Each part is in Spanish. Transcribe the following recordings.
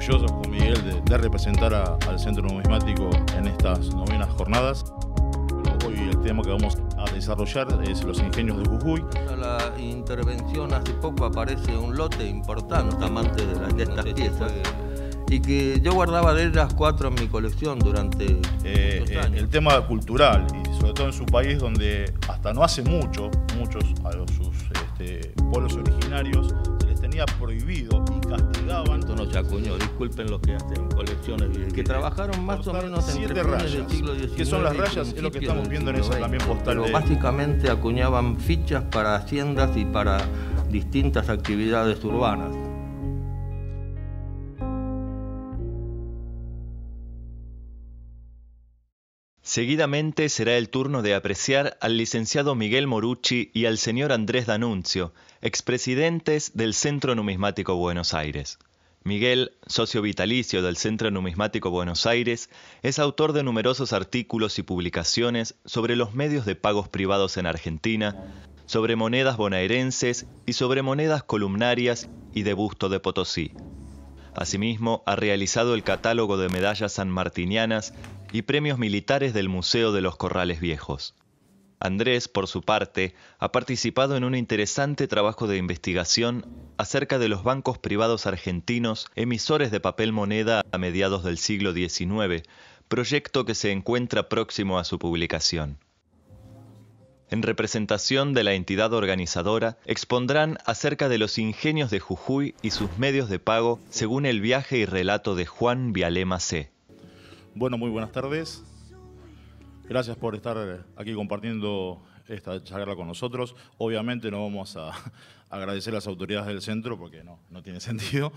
orgullosos con Miguel de representar al Centro Numismático en estas novenas jornadas. Hoy el tema que vamos a desarrollar es los ingenios de Jujuy. A la intervención hace poco aparece un lote importante, amante de estas piezas, y que yo guardaba de ellas 4 en mi colección durante muchos años. El tema cultural, y sobre todo en su país, donde hasta no hace mucho, muchos a sus pueblos originarios se les tenía prohibido y castigaban. Esto no se acuñó, disculpen los que hacen colecciones, que trabajaron más o menos entre fines del siglo XIX. ¿Qué son las rayas? Es lo que estamos viendo en ese también postal. Pero básicamente acuñaban fichas para haciendas y para distintas actividades urbanas. Seguidamente será el turno de apreciar al licenciado Miguel Morucci y al señor Andrés D'Annunzio, expresidentes del Centro Numismático Buenos Aires. Miguel, socio vitalicio del Centro Numismático Buenos Aires, es autor de numerosos artículos y publicaciones sobre los medios de pagos privados en Argentina, sobre monedas bonaerenses y sobre monedas columnarias y de busto de Potosí. Asimismo, ha realizado el catálogo de medallas sanmartinianas y premios militares del Museo de los Corrales Viejos. Andrés, por su parte, ha participado en un interesante trabajo de investigación acerca de los bancos privados argentinos emisores de papel moneda a mediados del siglo XIX, proyecto que se encuentra próximo a su publicación. En representación de la entidad organizadora, expondrán acerca de los ingenios de Jujuy y sus medios de pago según el viaje y relato de Juan Vialé Macé. Bueno, muy buenas tardes. Gracias por estar aquí compartiendo esta charla con nosotros. Obviamente no vamos a agradecer a las autoridades del centro porque no tiene sentido.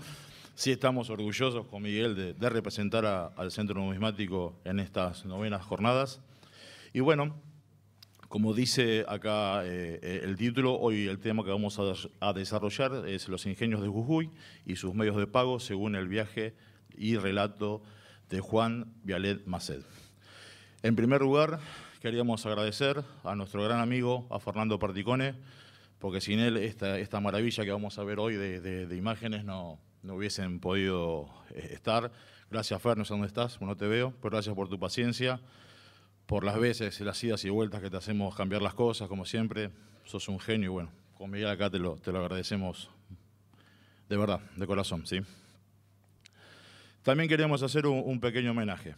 Sí estamos orgullosos con Miguel de representar al Centro Numismático en estas novenas jornadas. Y bueno, como dice acá el título, hoy el tema que vamos a desarrollar es los ingenios de Jujuy y sus medios de pago según el viaje y relato de Juan Vialé Macé. En primer lugar, queríamos agradecer a nuestro gran amigo, a Fernando Particone, porque sin él esta maravilla que vamos a ver hoy de imágenes no hubiesen podido estar. Gracias, Fer, no sé dónde estás, no te veo, pero gracias por tu paciencia, por las veces, las idas y vueltas que te hacemos cambiar las cosas, como siempre. Sos un genio y bueno, con Miguel acá te lo agradecemos de verdad, de corazón, ¿sí? También queremos hacer un pequeño homenaje.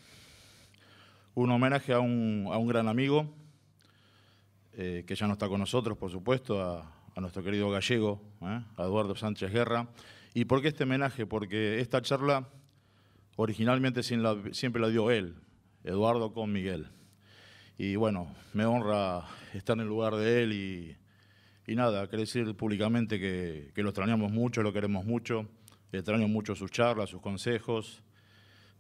Un homenaje a un gran amigo, que ya no está con nosotros, por supuesto, a nuestro querido gallego, a Eduardo Sánchez Guerra. ¿Y por qué este homenaje? Porque esta charla originalmente siempre la dio él, Eduardo con Miguel. Y bueno, me honra estar en el lugar de él y nada, quiero decir públicamente que lo extrañamos mucho, lo queremos mucho. Extraño mucho sus charlas, sus consejos.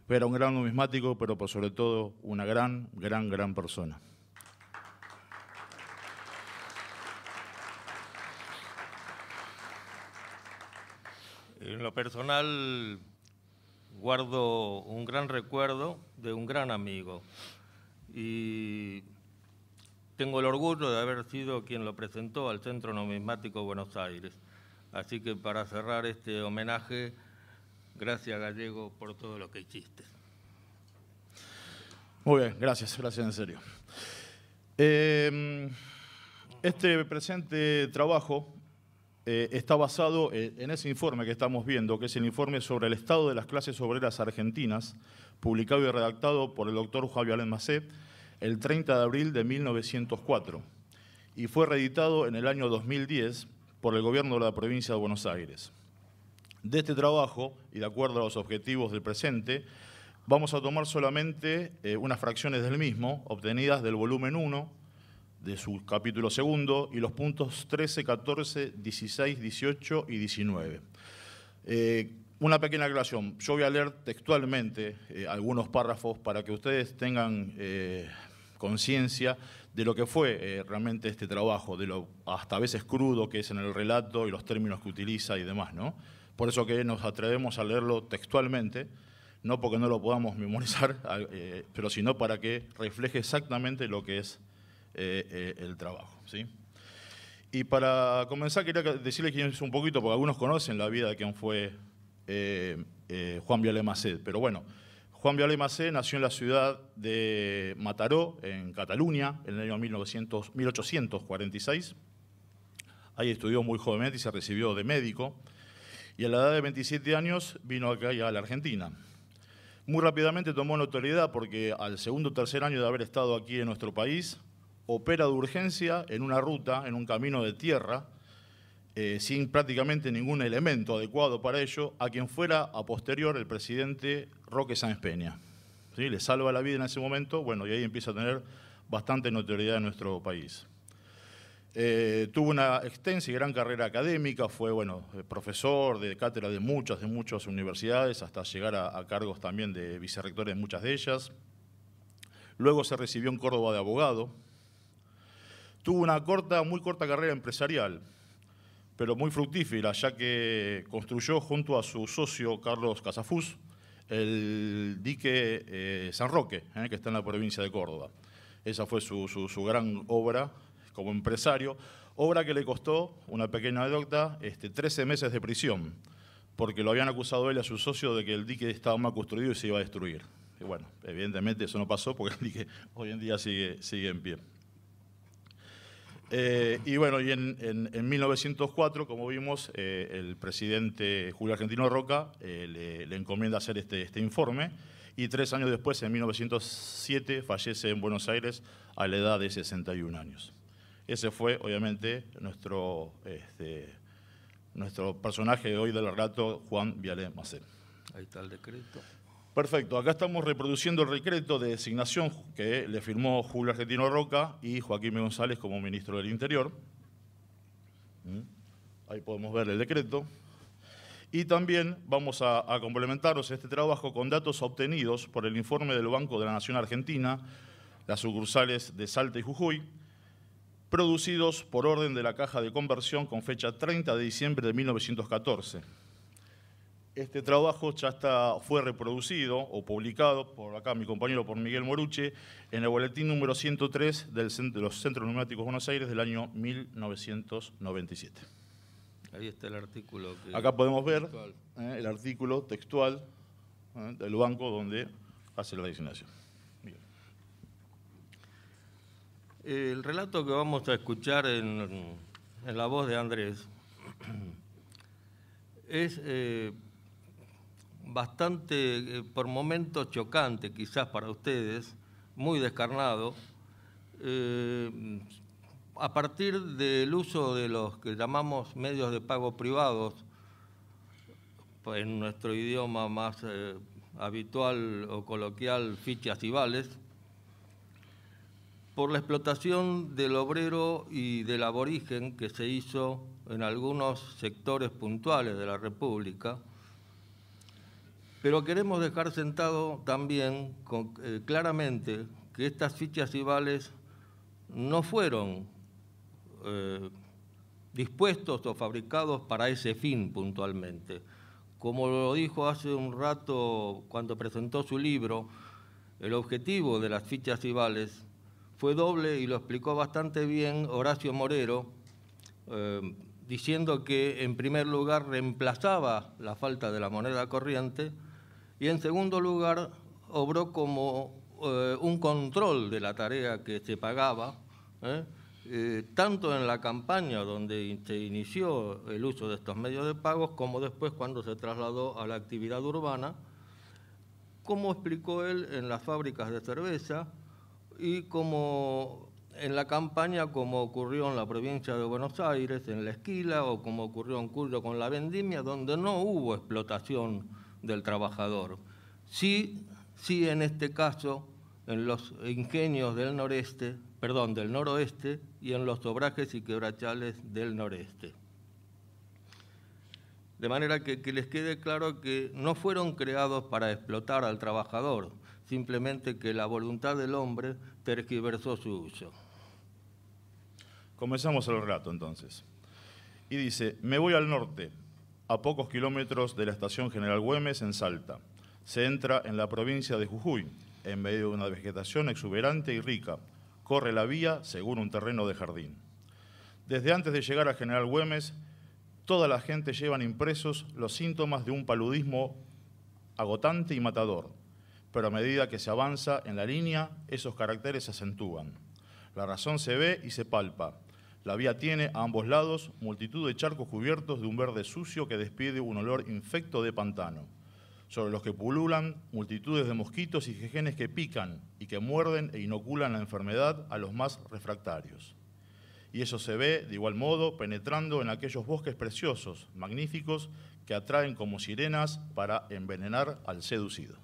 Era un gran numismático, pero por sobre todo una gran persona. En lo personal, guardo un gran recuerdo de un gran amigo. Y tengo el orgullo de haber sido quien lo presentó al Centro Numismático Buenos Aires. Así que para cerrar este homenaje, gracias Gallego por todo lo que hiciste. Muy bien, gracias en serio. Este presente trabajo está basado en ese informe que estamos viendo, que es el informe sobre el estado de las clases obreras argentinas, publicado y redactado por el doctor Juan Vialé Macé el 30 de abril de 1904, y fue reeditado en el año 2010 por el gobierno de la provincia de Buenos Aires. De este trabajo, y de acuerdo a los objetivos del presente, vamos a tomar solamente unas fracciones del mismo, obtenidas del volumen 1, de su capítulo 2, y los puntos 13, 14, 16, 18 y 19. Una pequeña aclaración, yo voy a leer textualmente algunos párrafos para que ustedes tengan conciencia de lo que fue realmente este trabajo, de lo hasta a veces crudo que es en el relato y los términos que utiliza y demás, ¿no? Por eso que nos atrevemos a leerlo textualmente, no porque no lo podamos memorizar, pero sino para que refleje exactamente lo que es el trabajo, ¿sí? Y para comenzar quería decirles quién es un poquito, porque algunos conocen la vida de quién fue Juan Viale Macé. Pero bueno, Juan Viale Macé nació en la ciudad de Mataró, en Cataluña, en el año 1846. Ahí estudió muy jovenmente y se recibió de médico. Y a la edad de 27 años vino acá a la Argentina. Muy rápidamente tomó notoriedad porque al segundo o tercer año de haber estado aquí en nuestro país, opera de urgencia en una ruta, en un camino de tierra, sin prácticamente ningún elemento adecuado para ello, a quien fuera a posterior el presidente Roque Sáenz Peña. ¿Sí? Le salva la vida en ese momento, bueno, y ahí empieza a tener bastante notoriedad en nuestro país. Tuvo una extensa y gran carrera académica, fue profesor de cátedra de muchas universidades, hasta llegar a cargos también de vicerrector en muchas de ellas. Luego se recibió en Córdoba de abogado. Tuvo una muy corta carrera empresarial, pero muy fructífera, ya que construyó junto a su socio Carlos Casafús el dique San Roque, que está en la provincia de Córdoba. Esa fue su gran obra como empresario, obra que le costó, una pequeña anécdota, 13 meses de prisión, porque lo habían acusado él y a su socio de que el dique estaba mal construido y se iba a destruir. Y bueno, evidentemente eso no pasó porque el dique hoy en día sigue en pie. Y en 1904, como vimos, el presidente Julio Argentino Roca le encomienda hacer este informe, y 3 años después, en 1907, fallece en Buenos Aires a la edad de 61 años. Ese fue, obviamente, nuestro personaje de hoy del relato, Juan Viale Macé. Ahí está el decreto. Perfecto, acá estamos reproduciendo el decreto de designación que le firmó Julio Argentino Roca y Joaquín B. González como ministro del Interior. Ahí podemos ver el decreto. Y también vamos a complementarnos este trabajo con datos obtenidos por el informe del Banco de la Nación Argentina, las sucursales de Salta y Jujuy, producidos por orden de la Caja de Conversión con fecha 30 de diciembre de 1914. Este trabajo ya fue reproducido o publicado por acá mi compañero, por Miguel Morucci, en el boletín número 103 de los Centros Numismáticos Buenos Aires del año 1997. Ahí está el artículo. Acá podemos ver el artículo textual del banco donde hace la designación. Bien. El relato que vamos a escuchar en la voz de Andrés es bastante, por momentos chocante quizás para ustedes, muy descarnado, a partir del uso de los que llamamos medios de pago privados, en nuestro idioma más habitual o coloquial, fichas y vales, por la explotación del obrero y del aborigen que se hizo en algunos sectores puntuales de la República. Pero queremos dejar sentado también claramente que estas fichas y vales no fueron dispuestos o fabricados para ese fin puntualmente. Como lo dijo hace un rato cuando presentó su libro, el objetivo de las fichas y vales fue doble y lo explicó bastante bien Horacio Morero, diciendo que en primer lugar reemplazaba la falta de la moneda corriente y en segundo lugar obró como un control de la tarea que se pagaba, tanto en la campaña donde se inició el uso de estos medios de pagos como después cuando se trasladó a la actividad urbana, como explicó él en las fábricas de cerveza y como en la campaña como ocurrió en la provincia de Buenos Aires, en La Esquila, o como ocurrió en Cuyo con la vendimia, donde no hubo explotación del trabajador. Sí en este caso, en los ingenios del noroeste y en los obrajes y quebrachales del noreste. De manera que les quede claro que no fueron creados para explotar al trabajador, simplemente que la voluntad del hombre tergiversó su uso. Comenzamos el relato entonces. Y dice: me voy al norte, a pocos kilómetros de la estación General Güemes en Salta. Se entra en la provincia de Jujuy, en medio de una vegetación exuberante y rica. Corre la vía según un terreno de jardín. Desde antes de llegar a General Güemes, toda la gente llevan impresos los síntomas de un paludismo agotante y matador, pero a medida que se avanza en la línea, esos caracteres se acentúan. La razón se ve y se palpa. La vía tiene a ambos lados multitud de charcos cubiertos de un verde sucio que despide un olor infecto de pantano, sobre los que pululan multitudes de mosquitos y jejenes que pican y que muerden e inoculan la enfermedad a los más refractarios. Y eso se ve, de igual modo, penetrando en aquellos bosques preciosos, magníficos, que atraen como sirenas para envenenar al seducido.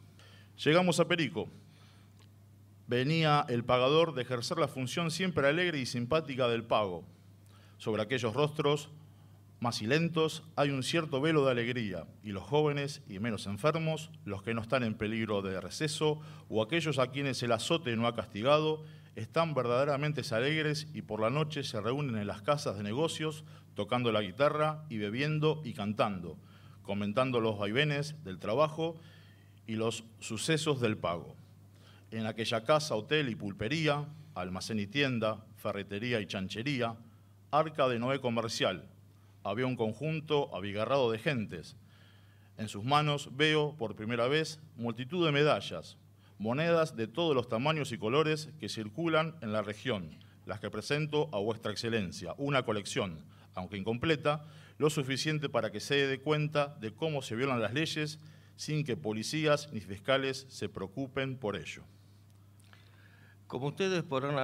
Llegamos a Perico. Venía el pagador de ejercer la función siempre alegre y simpática del pago. Sobre aquellos rostros macilentos hay un cierto velo de alegría, y los jóvenes y menos enfermos, los que no están en peligro de receso, o aquellos a quienes el azote no ha castigado, están verdaderamente alegres y por la noche se reúnen en las casas de negocios, tocando la guitarra y bebiendo y cantando, comentando los vaivenes del trabajo y los sucesos del pago. En aquella casa, hotel y pulpería, almacén y tienda, ferretería y chanchería, arca de Noé comercial, había un conjunto abigarrado de gentes. En sus manos veo por primera vez multitud de medallas, monedas de todos los tamaños y colores que circulan en la región, las que presento a vuestra excelencia, una colección, aunque incompleta, lo suficiente para que se dé cuenta de cómo se violan las leyes sin que policías ni fiscales se preocupen por ello. Como ustedes podrán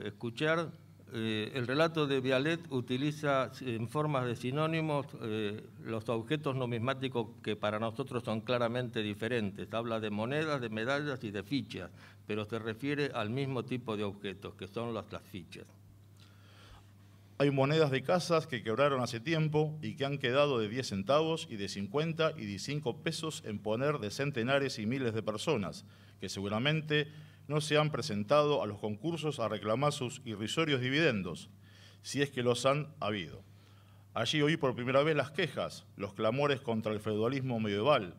escuchar, el relato de Vialet utiliza en formas de sinónimos los objetos numismáticos que para nosotros son claramente diferentes. Habla de monedas, de medallas y de fichas, pero se refiere al mismo tipo de objetos, que son las fichas. Hay monedas de casas que quebraron hace tiempo y que han quedado de 10 centavos y de 50 y de 5 pesos en poder de centenares y miles de personas, que seguramente no se han presentado a los concursos a reclamar sus irrisorios dividendos, si es que los han habido. Allí oí por primera vez las quejas, los clamores contra el feudalismo medieval,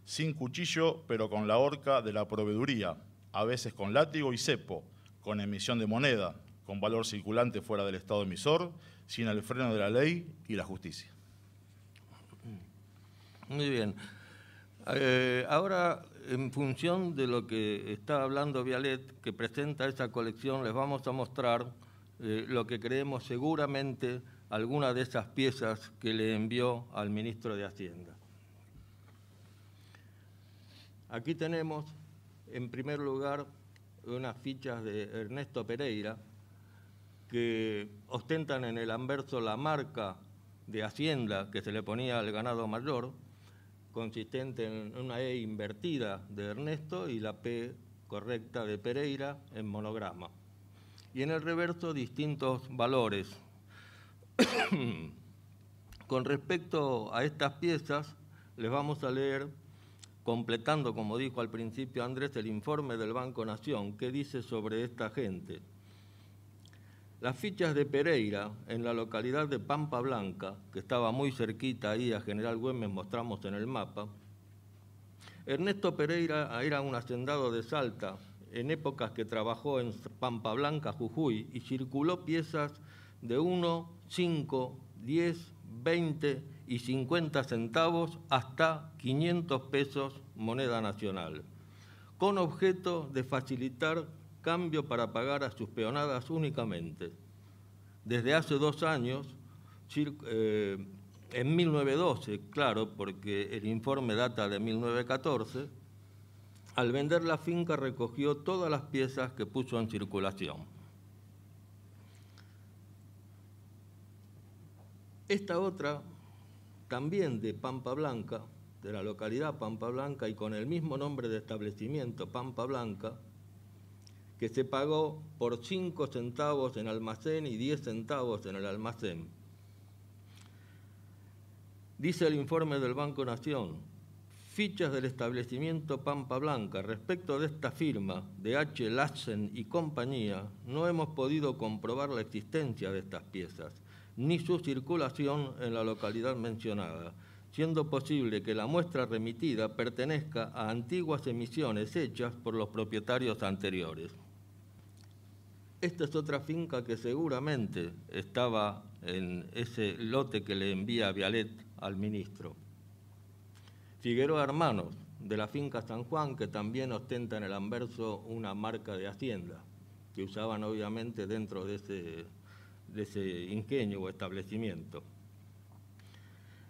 sin cuchillo pero con la horca de la proveeduría, a veces con látigo y cepo, con emisión de moneda, con valor circulante fuera del estado emisor, sin el freno de la ley y la justicia. Muy bien. Ahora, en función de lo que está hablando Vialet, que presenta esa colección, les vamos a mostrar lo que creemos seguramente alguna de esas piezas que le envió al ministro de Hacienda. Aquí tenemos, en primer lugar, unas fichas de Ernesto Pereira, que ostentan en el anverso la marca de Hacienda que se le ponía al ganado mayor, consistente en una E invertida de Ernesto y la P correcta de Pereira en monograma. Y en el reverso distintos valores. Con respecto a estas piezas, les vamos a leer, completando, como dijo al principio Andrés, el informe del Banco Nación, que dice sobre esta gente. Las fichas de Pereira, en la localidad de Pampa Blanca, que estaba muy cerquita ahí a General Güemes, mostramos en el mapa. Ernesto Pereira era un hacendado de Salta, en épocas que trabajó en Pampa Blanca, Jujuy, y circuló piezas de 1, 5, 10, 20 y 50 centavos hasta 500 pesos moneda nacional, con objeto de facilitar cambio para pagar a sus peonadas únicamente. Desde hace 2 años, en 1912, claro, porque el informe data de 1914, al vender la finca recogió todas las piezas que puso en circulación. Esta otra, también de Pampa Blanca, de la localidad Pampa Blanca y con el mismo nombre de establecimiento, Pampa Blanca, que se pagó por 5 centavos en almacén y 10 centavos en el almacén. Dice el informe del Banco Nación, fichas del establecimiento Pampa Blanca. Respecto de esta firma, de H. Lassen y compañía, no hemos podido comprobar la existencia de estas piezas, ni su circulación en la localidad mencionada, siendo posible que la muestra remitida pertenezca a antiguas emisiones hechas por los propietarios anteriores. Esta es otra finca que seguramente estaba en ese lote que le envía Vialet al ministro. Figueroa Hermanos, de la finca San Juan, que también ostenta en el anverso una marca de hacienda, que usaban obviamente dentro de ese ingenio o establecimiento.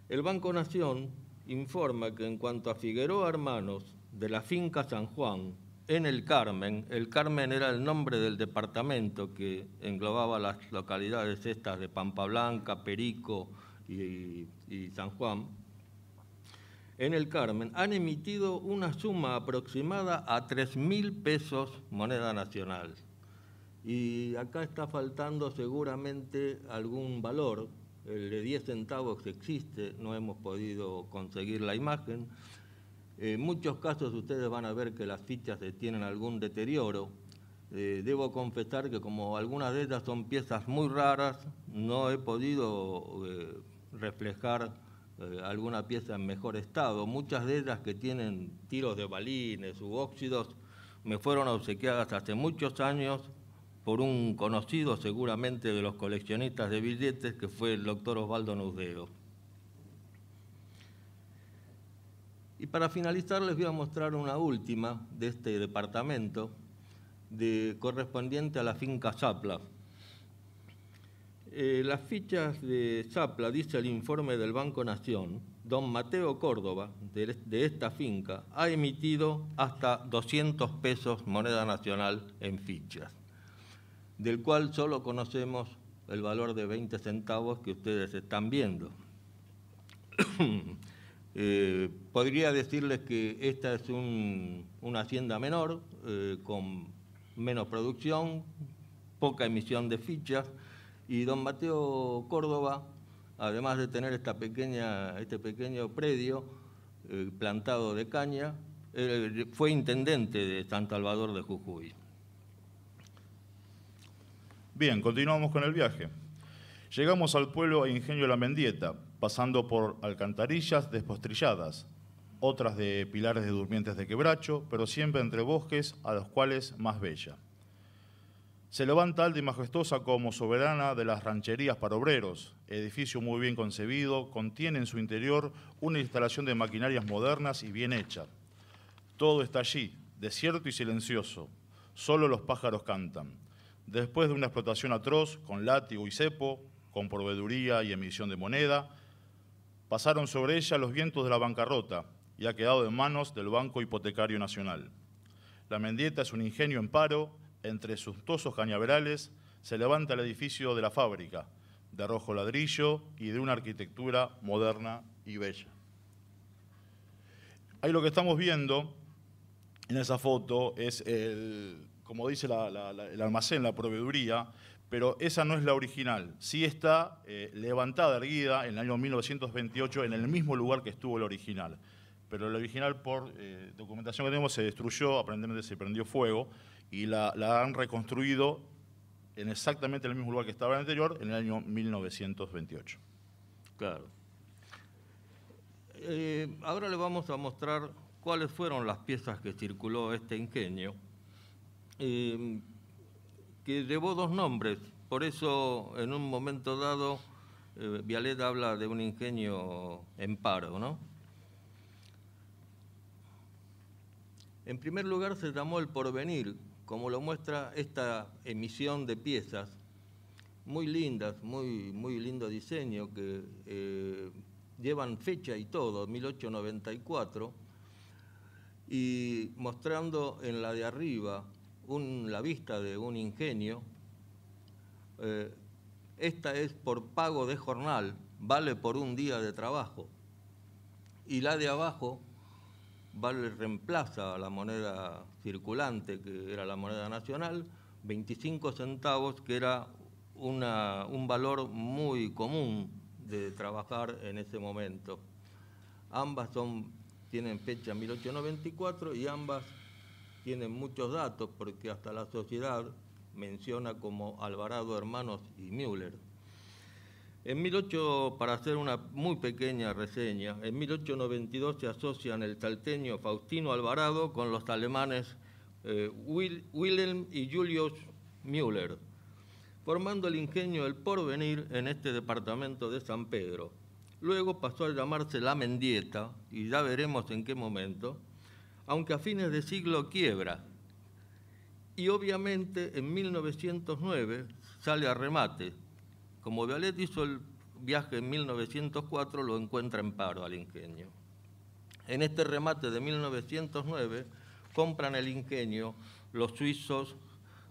El Banco Nación informa que en cuanto a Figueroa Hermanos, de la finca San Juan, en el Carmen era el nombre del departamento que englobaba las localidades estas de Pampa Blanca, Perico y San Juan. En el Carmen han emitido una suma aproximada a 3.000 pesos moneda nacional. Y acá está faltando seguramente algún valor. El de 10 centavos existe, no hemos podido conseguir la imagen. En muchos casos ustedes van a ver que las fichas tienen algún deterioro. Debo confesar que como algunas de ellas son piezas muy raras, no he podido reflejar alguna pieza en mejor estado. Muchas de ellas que tienen tiros de balines u óxidos me fueron obsequiadas hace muchos años por un conocido seguramente de los coleccionistas de billetes, que fue el doctor Osvaldo Nudeo. Y para finalizar les voy a mostrar una última de este departamento, correspondiente a la finca Zapla. Las fichas de Zapla, dice el informe del Banco Nación, don Mateo Córdoba, de esta finca, ha emitido hasta 200 pesos moneda nacional en fichas, del cual solo conocemos el valor de 20 centavos que ustedes están viendo. Podría decirles que esta es una hacienda menor, con menos producción, poca emisión de fichas, y don Mateo Córdoba, además de tener este pequeño predio plantado de caña, fue intendente de San Salvador de Jujuy. Bien, continuamos con el viaje. Llegamos al pueblo e ingenio de La Mendieta, pasando por alcantarillas despostrilladas, otras de pilares de durmientes de quebracho, pero siempre entre bosques a los cuales más bella. Se levanta alta y majestuosa como soberana de las rancherías para obreros, edificio muy bien concebido, contiene en su interior una instalación de maquinarias modernas y bien hecha. Todo está allí, desierto y silencioso, solo los pájaros cantan. Después de una explotación atroz, con látigo y cepo, con proveeduría y emisión de moneda, pasaron sobre ella los vientos de la bancarrota y ha quedado en manos del Banco Hipotecario Nacional. La Mendieta es un ingenio en paro. Entre suntuosos cañaverales se levanta el edificio de la fábrica, de rojo ladrillo y de una arquitectura moderna y bella. Ahí lo que estamos viendo en esa foto es, como dice el almacén, la proveeduría, pero esa no es la original. Sí está levantada, erguida, en el año 1928, en el mismo lugar que estuvo el original. Pero el original, por documentación que tenemos, se destruyó, aparentemente se prendió fuego, y la han reconstruido en exactamente el mismo lugar que estaba el anterior, en el año 1928. Claro. Ahora le vamos a mostrar cuáles fueron las piezas que circuló este ingenio, que llevó dos nombres. Por eso, en un momento dado, Vialet habla de un ingenio en paro, ¿no? En primer lugar, se llamó El Porvenir, como lo muestra esta emisión de piezas, muy lindas, muy lindo diseño, que llevan fecha y todo, 1894, y mostrando en la de arriba la vista de un ingenio. Esta es por pago de jornal, vale por un día de trabajo, y la de abajo reemplaza a la moneda circulante, que era la moneda nacional, 25 centavos, que era un valor muy común de trabajar en ese momento. Ambas tienen fecha 1894 y ambas tienen muchos datos, porque hasta la sociedad menciona como Alvarado Hermanos y Müller. Para hacer una muy pequeña reseña, en 1892 se asocian el salteño Faustino Alvarado con los alemanes Wilhelm y Julius Müller. formando el ingenio El Porvenir en este departamento de San Pedro. Luego pasó a llamarse La Mendieta, y ya veremos en qué momento, aunque a fines de siglo quiebra. Y obviamente en 1909 sale a remate. Como Vialet hizo el viaje en 1904, lo encuentra en paro al ingenio. En este remate de 1909 compran el ingenio los suizos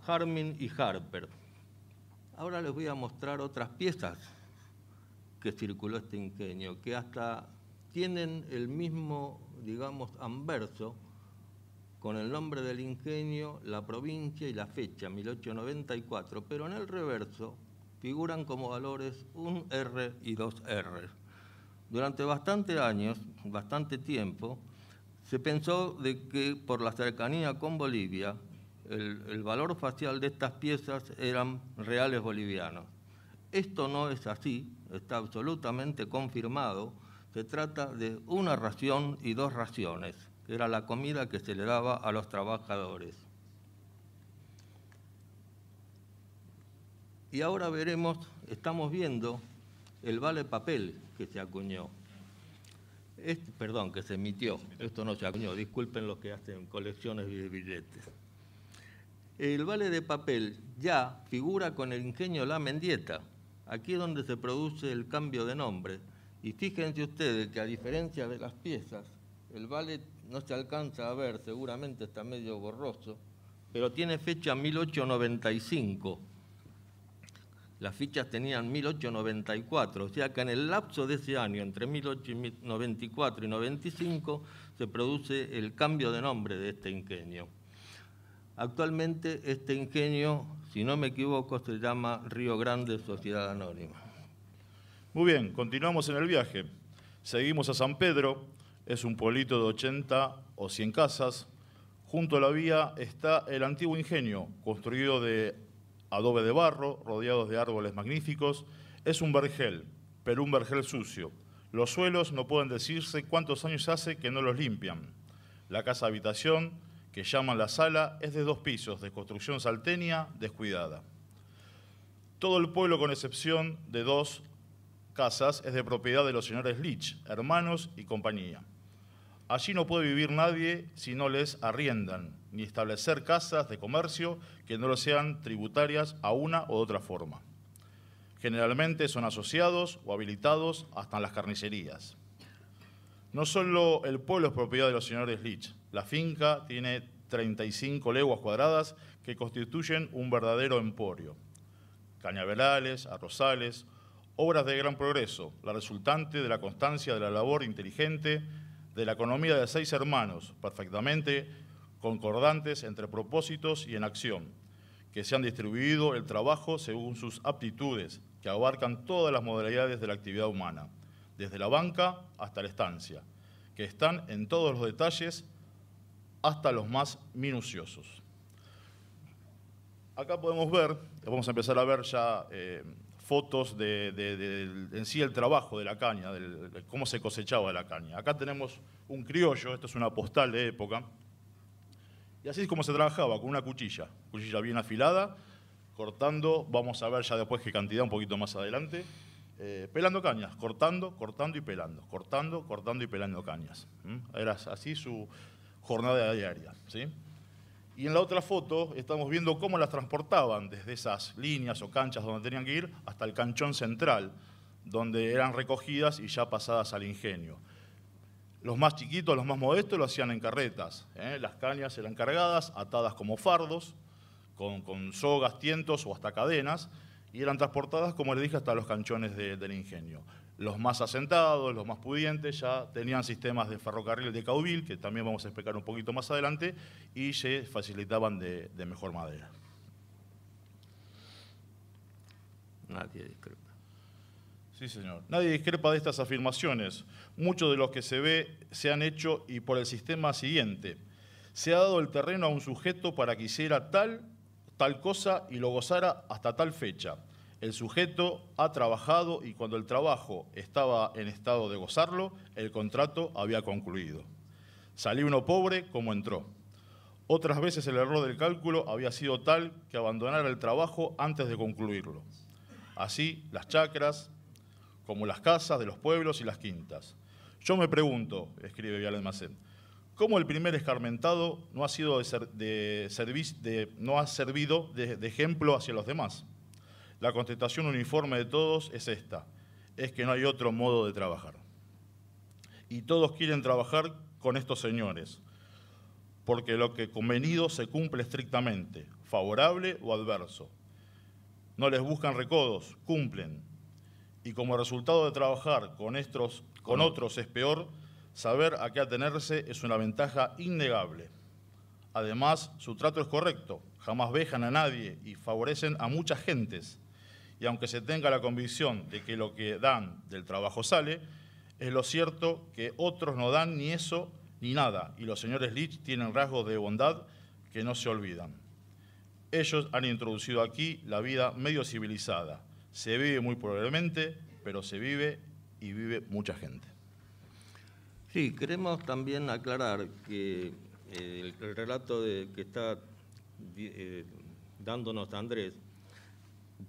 Harmin y Harper. Ahora les voy a mostrar otras piezas que circuló este ingenio, que hasta tienen el mismo, digamos, anverso, con el nombre del ingenio, la provincia y la fecha, 1894, pero en el reverso figuran como valores un R y dos R. Durante bastante tiempo, se pensó de que por la cercanía con Bolivia, el valor facial de estas piezas eran reales bolivianos. Esto no es así, está absolutamente confirmado. Se trata de una ración y dos raciones, que era la comida que se le daba a los trabajadores. Y ahora estamos viendo el vale papel que se acuñó. Que se emitió. Esto no se acuñó, disculpen los que hacen colecciones de billetes. El vale de papel ya figura con el ingenio La Mendieta. Aquí es donde se produce el cambio de nombre. Y fíjense ustedes que a diferencia de las piezas, el vale no se alcanza a ver, seguramente está medio borroso, pero tiene fecha 1895. Las fichas tenían 1894, o sea que en el lapso de ese año, entre 1894 y 95, se produce el cambio de nombre de este ingenio. Actualmente este ingenio, si no me equivoco, se llama Río Grande Sociedad Anónima. Muy bien, continuamos en el viaje. Seguimos a San Pedro, es un pueblito de 80 o 100 casas. Junto a la vía está el antiguo ingenio, construido de adobe de barro, rodeados de árboles magníficos. Es un vergel, pero un vergel sucio. Los suelos no pueden decirse cuántos años hace que no los limpian. La casa habitación, que llaman la sala, es de 2 pisos, de construcción salteña, descuidada. Todo el pueblo, con excepción de 2 casas, es de propiedad de los señores Lich, hermanos y compañía. Allí no puede vivir nadie si no les arriendan, ni establecer casas de comercio que no lo sean tributarias a una u otra forma. Generalmente son asociados o habilitados hasta en las carnicerías. No solo el pueblo es propiedad de los señores Lich, la finca tiene 35 leguas cuadradas que constituyen un verdadero emporio. Cañaverales, arrozales, obras de gran progreso, la resultante de la constancia de la labor inteligente, de la economía de 6 hermanos, perfectamente concordantes entre propósitos y en acción, que se han distribuido el trabajo según sus aptitudes, que abarcan todas las modalidades de la actividad humana, desde la banca hasta la estancia, que están en todos los detalles hasta los más minuciosos. Acá podemos ver, vamos a empezar a ver ya fotos en sí el trabajo de la caña, de cómo se cosechaba la caña. Acá tenemos un criollo, esto es una postal de época, y así es como se trabajaba, con una cuchilla bien afilada, cortando, vamos a ver ya después qué cantidad un poquito más adelante, pelando cañas, cortando y pelando, cortando y pelando cañas. Era así su jornada diaria, ¿sí? Y en la otra foto estamos viendo cómo las transportaban desde esas líneas o canchas donde tenían que ir hasta el canchón central, donde eran recogidas y ya pasadas al ingenio. Los más chiquitos, los más modestos, lo hacían en carretas. Las cañas eran cargadas, atadas como fardos, con sogas, tientos o hasta cadenas, y eran transportadas, como les dije, hasta los canchones del ingenio. Los más asentados, los más pudientes, ya tenían sistemas de ferrocarril de caudil, que también vamos a explicar un poquito más adelante, y se facilitaban de mejor madera. Nadie discrepa. Sí, señor. Nadie discrepa de estas afirmaciones. Muchos de los que se ve se han hecho y por el sistema siguiente. Se ha dado el terreno a un sujeto para que hiciera tal cosa y lo gozara hasta tal fecha. El sujeto ha trabajado y cuando el trabajo estaba en estado de gozarlo, el contrato había concluido. Salió uno pobre como entró. Otras veces el error del cálculo había sido tal que abandonara el trabajo antes de concluirlo. Así, las chacras, como las casas de los pueblos y las quintas. Yo me pregunto, escribe Vial Almacén, ¿cómo el primer escarmentado no ha servido de ejemplo hacia los demás? La contestación uniforme de todos es esta, es que no hay otro modo de trabajar. Y todos quieren trabajar con estos señores, porque lo que convenido se cumple estrictamente, favorable o adverso. No les buscan recodos, cumplen. Y como resultado de trabajar con otros es peor, saber a qué atenerse es una ventaja innegable. Además, su trato es correcto, jamás vejan a nadie y favorecen a muchas gentes. Y aunque se tenga la convicción de que lo que dan del trabajo sale, es lo cierto que otros no dan ni eso ni nada, y los señores Leach tienen rasgos de bondad que no se olvidan. Ellos han introducido aquí la vida medio civilizada. Se vive muy probablemente, pero se vive y vive mucha gente. Sí, queremos también aclarar que el relato que está dándonos Andrés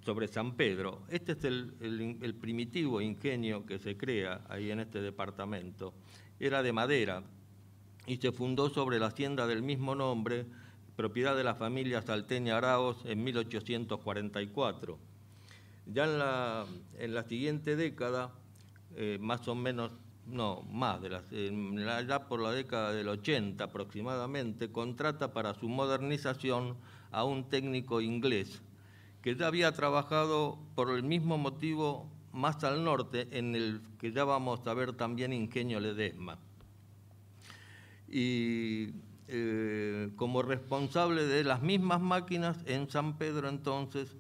sobre San Pedro, este es el primitivo ingenio que se crea ahí en este departamento. Era de madera y se fundó sobre la hacienda del mismo nombre, propiedad de la familia Salteña Araos, en 1844. Ya en la siguiente década, más o menos, no, más, ya por la década del 80 aproximadamente, contrata para su modernización a un técnico inglés que ya había trabajado por el mismo motivo más al norte, en el que ya vamos a ver también Ingenio Ledesma. Y como responsable de las mismas máquinas, en San Pedro entonces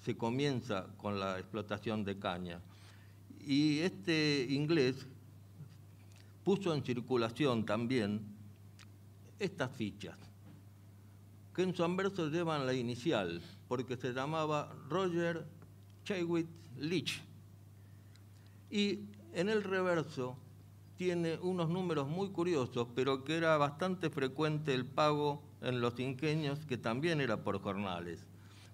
se comienza con la explotación de caña. Y este inglés puso en circulación también estas fichas, que en su anverso llevan la inicial, porque se llamaba Roger Cheywitt Leach. Y en el reverso tiene unos números muy curiosos, pero que era bastante frecuente el pago en los ingenios, que también era por jornales.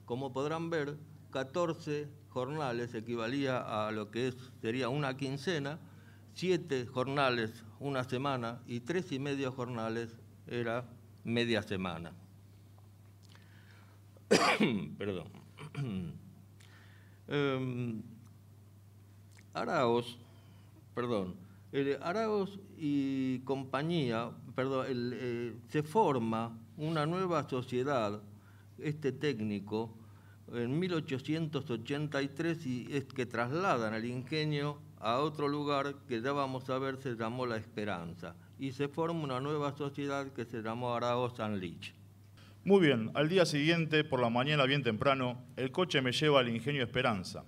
Como podrán ver, 14 jornales equivalía a lo que sería una quincena, 7 jornales una semana y 3,5 jornales era media semana. Perdón. Araos y compañía, se forma una nueva sociedad, este técnico, en 1883, y es que trasladan el ingenio a otro lugar que ya vamos a ver se llamó La Esperanza, y se forma una nueva sociedad que se llamó Araos and Leach. Muy bien, al día siguiente, por la mañana bien temprano, el coche me lleva al ingenio Esperanza.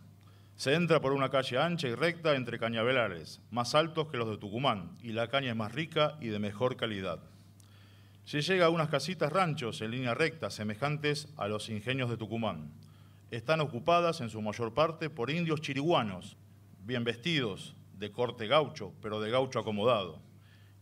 Se entra por una calle ancha y recta entre cañaverares, más altos que los de Tucumán, y la caña es más rica y de mejor calidad. Se llega a unas casitas ranchos en línea recta, semejantes a los ingenios de Tucumán. Están ocupadas en su mayor parte por indios chiriguanos, bien vestidos, de corte gaucho, pero de gaucho acomodado.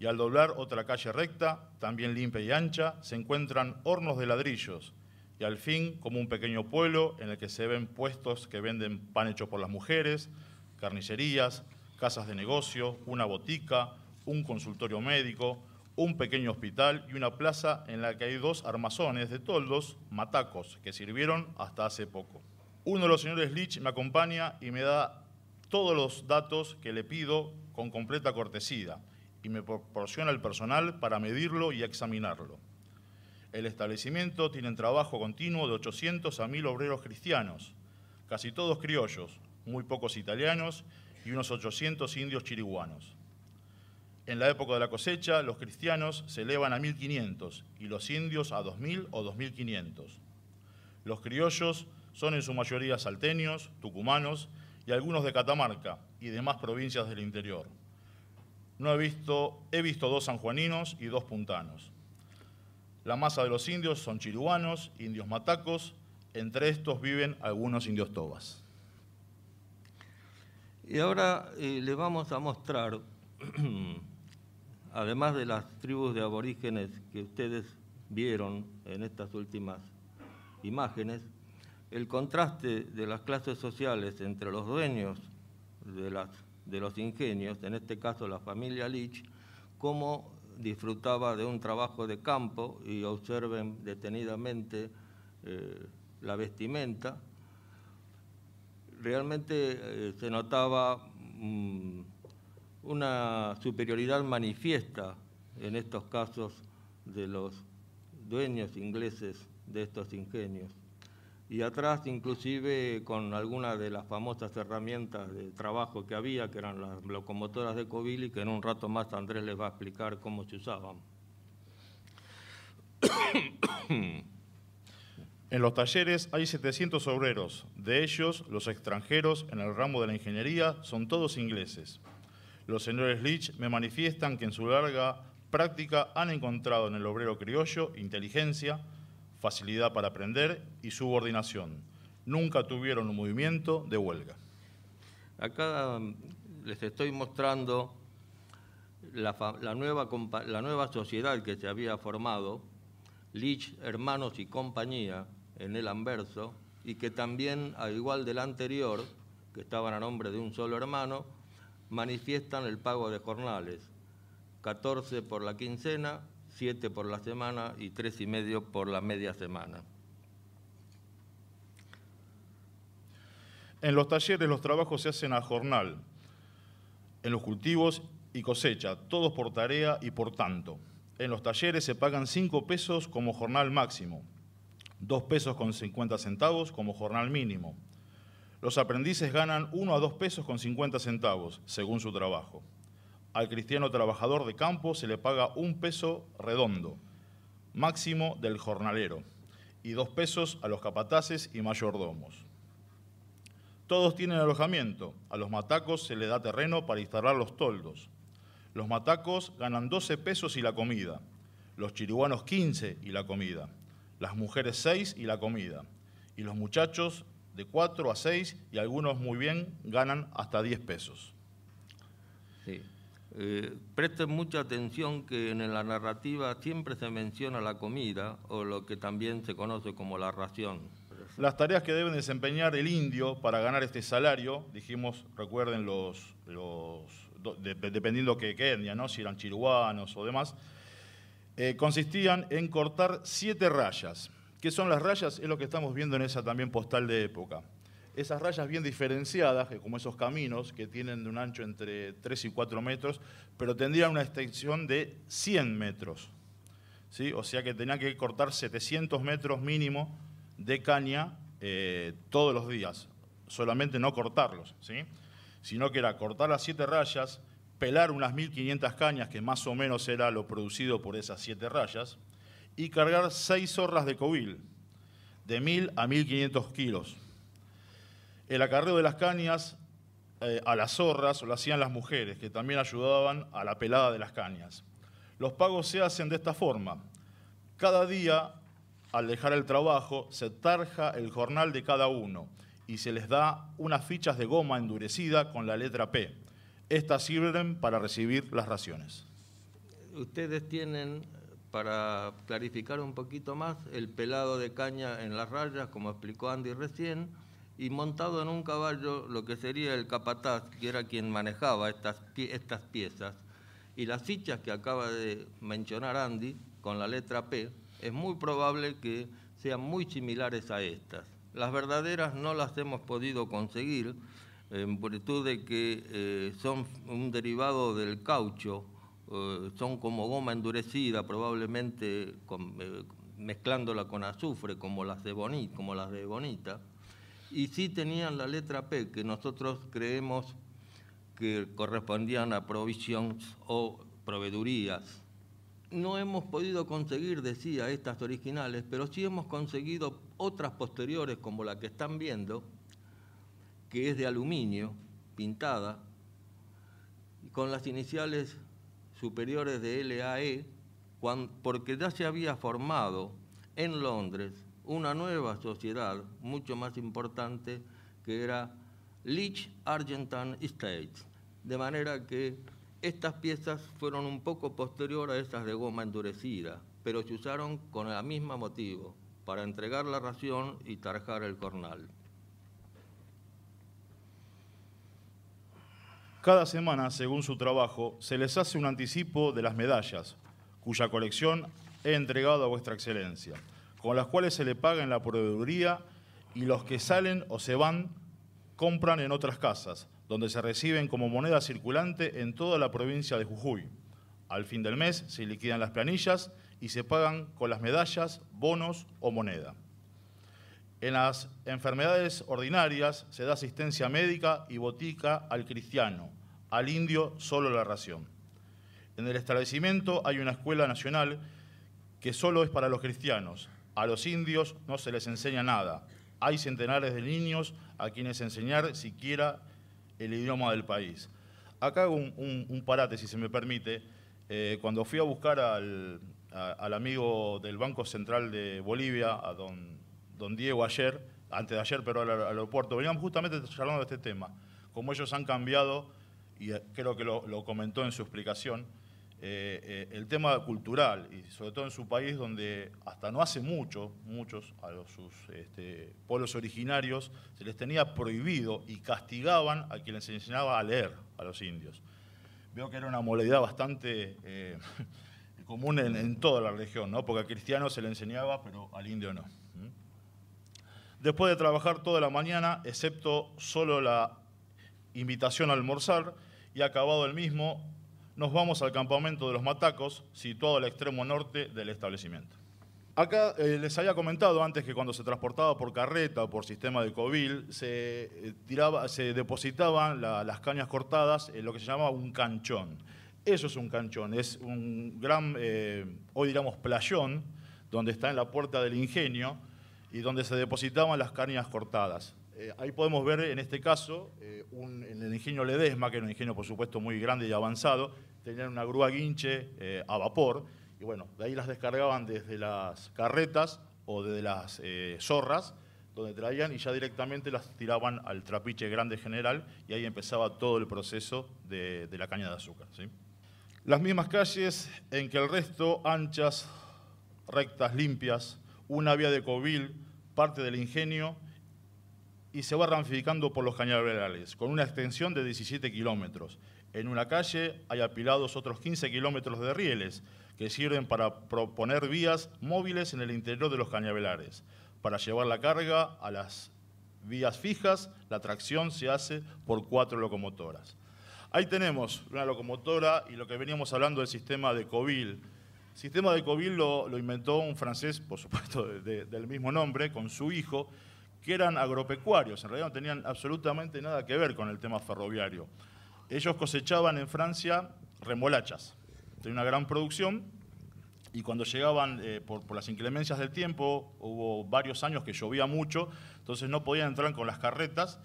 Y al doblar otra calle recta, también limpia y ancha, se encuentran hornos de ladrillos, y al fin, como un pequeño pueblo en el que se ven puestos que venden pan hecho por las mujeres, carnicerías, casas de negocio, una botica, un consultorio médico, un pequeño hospital y una plaza en la que hay 2 armazones de toldos, matacos, que sirvieron hasta hace poco. Uno de los señores Leach me acompaña y me da todos los datos que le pido con completa cortesía y me proporciona el personal para medirlo y examinarlo. El establecimiento tiene trabajo continuo de 800 a 1000 obreros cristianos, casi todos criollos, muy pocos italianos y unos 800 indios chiriguanos. En la época de la cosecha, los cristianos se elevan a 1500 y los indios a 2000 o 2500. Los criollos son en su mayoría salteños, tucumanos y algunos de Catamarca y demás provincias del interior. He visto 2 sanjuaninos y 2 puntanos. La masa de los indios son chiriguanos, indios matacos, entre estos viven algunos indios tobas. Y ahora les vamos a mostrar, además de las tribus de aborígenes que ustedes vieron en estas últimas imágenes, el contraste de las clases sociales entre los dueños de los ingenios, en este caso la familia Leach, cómo disfrutaba de un trabajo de campo, y observen detenidamente la vestimenta. Realmente se notaba una superioridad manifiesta en estos casos de los dueños ingleses de estos ingenios. Y atrás, inclusive, con algunas de las famosas herramientas de trabajo que había, que eran las locomotoras de Covili, que en un rato más Andrés les va a explicar cómo se usaban. En los talleres hay 700 obreros. De ellos, los extranjeros en el ramo de la ingeniería son todos ingleses. Los señores Leach me manifiestan que en su larga práctica han encontrado en el obrero criollo inteligencia, facilidad para aprender y subordinación. Nunca tuvieron un movimiento de huelga. Acá les estoy mostrando la nueva sociedad que se había formado, Leach, Hermanos y Compañía, en el anverso, y que también, al igual del anterior, que estaban a nombre de un solo hermano, manifiestan el pago de jornales, 14 por la quincena, 7 por la semana y 3,5 por la media semana. En los talleres los trabajos se hacen a jornal, en los cultivos y cosecha, todos por tarea y por tanto. En los talleres se pagan 5 pesos como jornal máximo, 2 pesos con 50 centavos como jornal mínimo. Los aprendices ganan 1 a 2 pesos con 50 centavos, según su trabajo. Al cristiano trabajador de campo se le paga 1 peso redondo, máximo del jornalero, y 2 pesos a los capataces y mayordomos. Todos tienen alojamiento. A los matacos se les da terreno para instalar los toldos. Los matacos ganan 12 pesos y la comida, los chiriguanos 15 y la comida, las mujeres 6 y la comida, y los muchachos de 4 a 6 y algunos muy bien ganan hasta 10 pesos. Sí. Presten mucha atención que en la narrativa siempre se menciona la comida, o lo que también se conoce como la ración. Las tareas que deben desempeñar el indio para ganar este salario, dijimos, recuerden dependiendo qué etnia, ¿no? Si eran chiriguanos o demás, consistían en cortar 7 rayas. ¿Qué son las rayas? Es lo que estamos viendo en esa también postal de época. Esas rayas bien diferenciadas, como esos caminos que tienen de un ancho entre 3 y 4 metros, pero tendrían una extensión de 100 metros. ¿Sí? O sea que tenían que cortar 700 metros mínimo de caña todos los días. Solamente no cortarlos, ¿sí? Sino que era cortar las 7 rayas, pelar unas 1.500 cañas, que más o menos era lo producido por esas 7 rayas, y cargar 6 zorras de covil, de 1.000 a 1.500 kilos. El acarreo de las cañas a las zorras lo hacían las mujeres, que también ayudaban a la pelada de las cañas. Los pagos se hacen de esta forma. Cada día, al dejar el trabajo, se tarja el jornal de cada uno y se les da unas fichas de goma endurecida con la letra P. Estas sirven para recibir las raciones. Ustedes tienen, para clarificar un poquito más, el pelado de caña en las rayas, como explicó Andy recién, y montado en un caballo lo que sería el capataz, que era quien manejaba estas piezas. Y las fichas que acaba de mencionar Andy, con la letra P, es muy probable que sean muy similares a estas. Las verdaderas no las hemos podido conseguir, en virtud de que son un derivado del caucho, son como goma endurecida, probablemente mezclándola con azufre, como las de bonita, y sí tenían la letra P, que nosotros creemos que correspondían a provisions o proveedurías. No hemos podido conseguir, decía, estas originales, pero sí hemos conseguido otras posteriores, como la que están viendo, que es de aluminio, pintada, con las iniciales superiores de LAE, porque ya se había formado en Londres una nueva sociedad, mucho más importante, que era Leach Argentine Estates, de manera que estas piezas fueron un poco posterior a esas de goma endurecida, pero se usaron con el mismo motivo, para entregar la ración y tarjar el jornal. Cada semana, según su trabajo, se les hace un anticipo de las medallas, cuya colección he entregado a vuestra excelencia, con las cuales se le paga en la proveeduría y los que salen o se van compran en otras casas, donde se reciben como moneda circulante en toda la provincia de Jujuy. Al fin del mes se liquidan las planillas y se pagan con las medallas, bonos o moneda. En las enfermedades ordinarias se da asistencia médica y botica al cristiano, al indio solo la ración. En el establecimiento hay una escuela nacional que solo es para los cristianos. A los indios no se les enseña nada. Hay centenares de niños a quienes enseñar siquiera el idioma del país. Acá hago un parate, si se me permite. Cuando fui a buscar al amigo del Banco Central de Bolivia, a don Diego ayer, antes de ayer, pero al aeropuerto, veníamos justamente charlando de este tema, cómo ellos han cambiado, y creo que lo comentó en su explicación, el tema cultural, y sobre todo en su país, donde hasta no hace muchos a sus pueblos originarios se les tenía prohibido y castigaban a quien les enseñaba a leer a los indios. Veo que era una modalidad bastante común en toda la región, ¿no? Porque al cristiano se le enseñaba, pero al indio no. Después de trabajar toda la mañana, excepto solo la invitación a almorzar, y acabado el mismo, nos vamos al campamento de los Matacos, situado al extremo norte del establecimiento. Acá les había comentado antes que cuando se transportaba por carreta o por sistema de covil, se depositaban las cañas cortadas en lo que se llamaba un canchón. Eso es un canchón, es un gran, hoy diríamos playón, donde está en la puerta del ingenio y donde se depositaban las cañas cortadas. Ahí podemos ver en este caso, en el ingenio Ledesma, que era un ingenio por supuesto muy grande y avanzado, tenían una grúa guinche a vapor, y bueno, de ahí las descargaban desde las carretas o desde las zorras, donde traían y ya directamente las tiraban al trapiche grande general, y ahí empezaba todo el proceso de la caña de azúcar, ¿sí? Las mismas calles en que el resto, anchas, rectas, limpias, una vía de covil, parte del ingenio, y se va ramificando por los cañaverales, con una extensión de 17 kilómetros. En una calle hay apilados otros 15 kilómetros de rieles, que sirven para proponer vías móviles en el interior de los cañaverales. Para llevar la carga a las vías fijas, la tracción se hace por 4 locomotoras. Ahí tenemos una locomotora y lo que veníamos hablando del sistema de covil. El sistema de covil lo inventó un francés, por supuesto, del mismo nombre, con su hijo, que eran agropecuarios, en realidad no tenían absolutamente nada que ver con el tema ferroviario. Ellos cosechaban en Francia remolachas, tenía una gran producción, y cuando llegaban por las inclemencias del tiempo, hubo varios años que llovía mucho, entonces no podían entrar con las carretas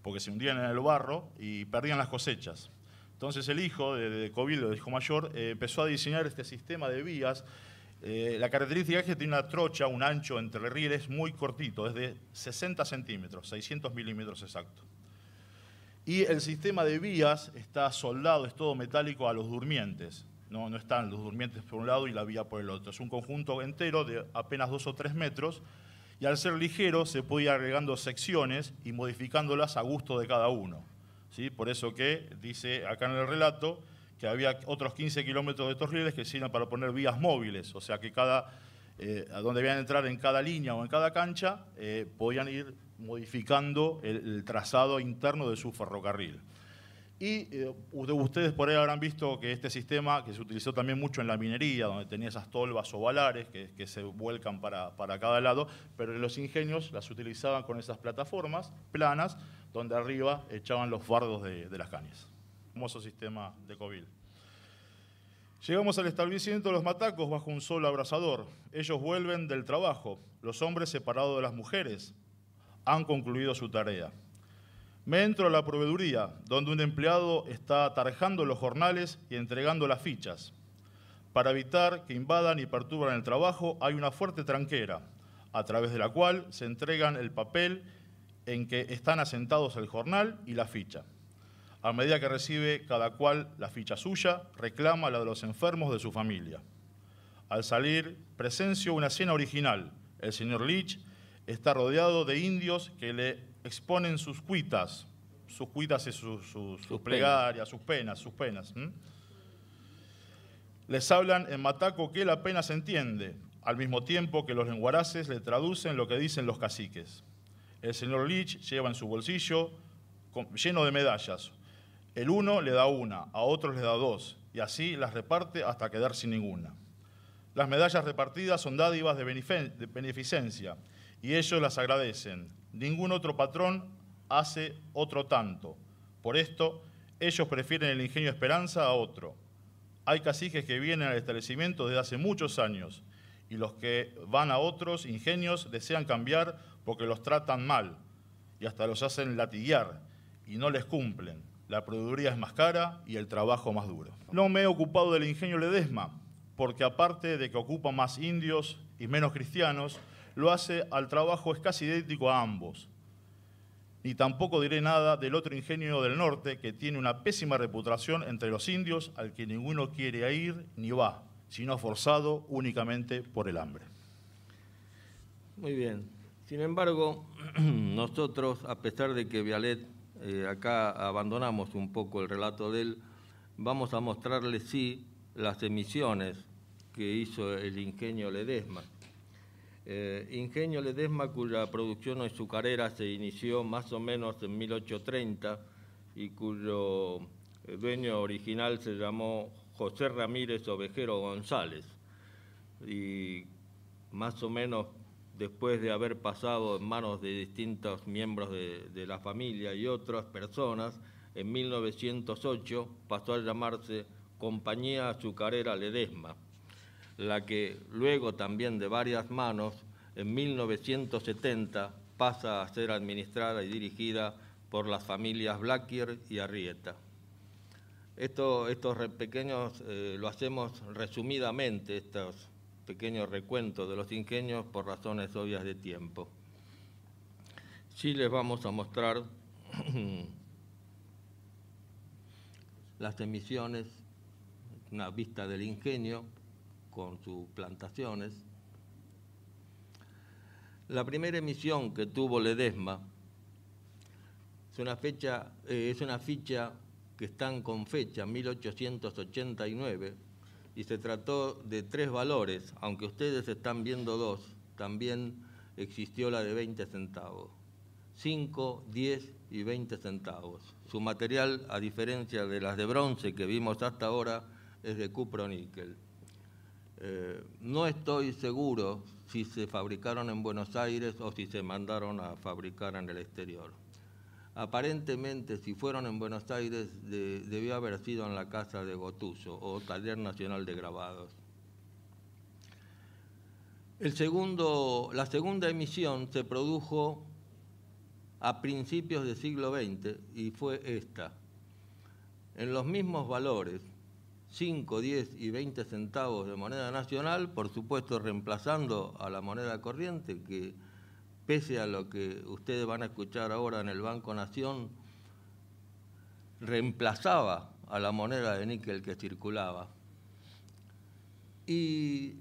porque se hundían en el barro y perdían las cosechas. Entonces el hijo de Covil, el hijo mayor, empezó a diseñar este sistema de vías. La característica es que tiene una trocha, un ancho entre rieles muy cortito, es de 60 centímetros, 600 milímetros exacto. Y el sistema de vías está soldado, es todo metálico a los durmientes. No están los durmientes por un lado y la vía por el otro. Es un conjunto entero de apenas 2 o 3 metros, y al ser ligero se puede ir agregando secciones y modificándolas a gusto de cada uno, ¿sí? Por eso que dice acá en el relato que había otros 15 kilómetros de estos rieles que sirven para poner vías móviles, o sea que a donde debían entrar en cada línea o en cada cancha, podían ir modificando el trazado interno de su ferrocarril. Y ustedes por ahí habrán visto que este sistema, que se utilizó también mucho en la minería, donde tenía esas tolvas ovalares que se vuelcan para cada lado, pero en los ingenios las utilizaban con esas plataformas planas, donde arriba echaban los fardos de las cañas. Famoso sistema de covil. Llegamos al establecimiento de los Matacos bajo un sol abrasador. Ellos vuelven del trabajo, los hombres separados de las mujeres. Han concluido su tarea. Me entro a la proveeduría, donde un empleado está tarjando los jornales y entregando las fichas. Para evitar que invadan y perturban el trabajo, hay una fuerte tranquera, a través de la cual se entregan el papel en que están asentados el jornal y la ficha. A medida que recibe cada cual la ficha suya, reclama la de los enfermos de su familia. Al salir, presencio una escena original. El señor Leach está rodeado de indios que le exponen sus cuitas. Sus cuitas es sus plegarias, sus penas. Les hablan en mataco que él apenas entiende, al mismo tiempo que los lenguaraces le traducen lo que dicen los caciques. El señor Leach lleva en su bolsillo lleno de medallas. El uno le da una, a otros le da dos, y así las reparte hasta quedar sin ninguna. Las medallas repartidas son dádivas de beneficencia, y ellos las agradecen. Ningún otro patrón hace otro tanto. Por esto, ellos prefieren el ingenio Esperanza a otro. Hay caciques que vienen al establecimiento desde hace muchos años, y los que van a otros ingenios desean cambiar porque los tratan mal, y hasta los hacen latiguear, y no les cumplen. La proveeduría es más cara y el trabajo más duro. No me he ocupado del ingenio Ledesma, porque aparte de que ocupa más indios y menos cristianos, lo hace al trabajo es casi idéntico a ambos. Ni tampoco diré nada del otro ingenio del norte, que tiene una pésima reputación entre los indios, al que ninguno quiere ir ni va, sino forzado únicamente por el hambre. Muy bien. Sin embargo, nosotros, a pesar de que Vialet, acá abandonamos un poco el relato de él, vamos a mostrarles sí las emisiones que hizo el ingenio Ledesma. Ingenio Ledesma, cuya producción azucarera se inició más o menos en 1830 y cuyo dueño original se llamó José Ramírez Ovejero González. Y más o menos después de haber pasado en manos de distintos miembros de la familia y otras personas, en 1908 pasó a llamarse Compañía Azucarera Ledesma, la que luego también de varias manos, en 1970, pasa a ser administrada y dirigida por las familias Blaquier y Arrieta. Estos pequeños, lo hacemos resumidamente, estos pequeños recuentos de los ingenios por razones obvias de tiempo. Sí les vamos a mostrar las emisiones, una vista del ingenio con sus plantaciones. La primera emisión que tuvo Ledesma es una ficha que están con fecha 1889 y se trató de 3 valores, aunque ustedes están viendo 2, también existió la de 20 centavos, 5, 10 y 20 centavos. Su material, a diferencia de las de bronce que vimos hasta ahora, es de cupro-níquel. No estoy seguro si se fabricaron en Buenos Aires o si se mandaron a fabricar en el exterior. Aparentemente, si fueron en Buenos Aires, debió haber sido en la casa de Gotuso o Taller Nacional de Grabados. La segunda emisión se produjo a principios del siglo XX y fue esta. En los mismos valores, 5, 10 y 20 centavos de moneda nacional, por supuesto reemplazando a la moneda corriente, que pese a lo que ustedes van a escuchar ahora en el Banco Nación, reemplazaba a la moneda de níquel que circulaba. Y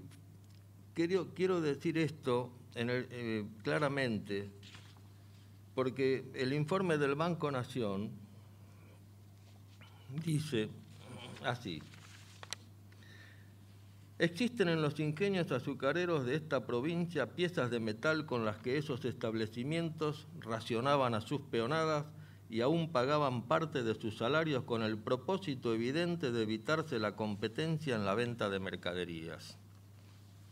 quiero decir esto claramente, porque el informe del Banco Nación dice así: existen en los ingenios azucareros de esta provincia piezas de metal con las que esos establecimientos racionaban a sus peonadas y aún pagaban parte de sus salarios con el propósito evidente de evitarse la competencia en la venta de mercaderías,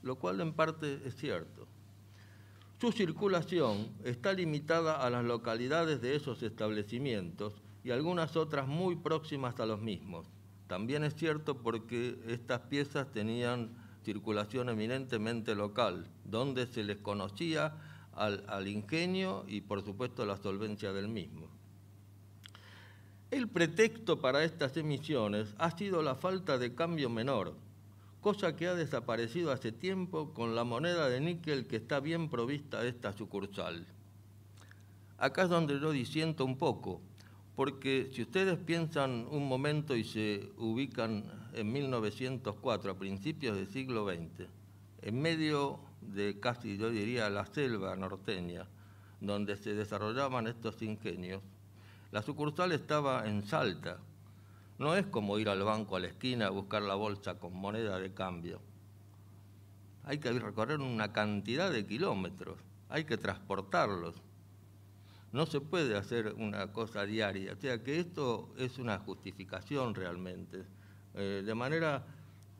lo cual en parte es cierto. Su circulación está limitada a las localidades de esos establecimientos y algunas otras muy próximas a los mismos. También es cierto porque estas piezas tenían circulación eminentemente local, donde se les conocía al ingenio y, por supuesto, la solvencia del mismo. El pretexto para estas emisiones ha sido la falta de cambio menor, cosa que ha desaparecido hace tiempo con la moneda de níquel que está bien provista esta sucursal. Acá es donde yo disiento un poco. porque si ustedes piensan un momento y se ubican en 1904, a principios del siglo XX, en medio de casi, yo diría, la selva norteña, donde se desarrollaban estos ingenios, la sucursal estaba en Salta. No es como ir al banco a la esquina a buscar la bolsa con moneda de cambio. Hay que recorrer una cantidad de kilómetros, hay que transportarlos. No se puede hacer una cosa diaria, o sea que esto es una justificación realmente. De manera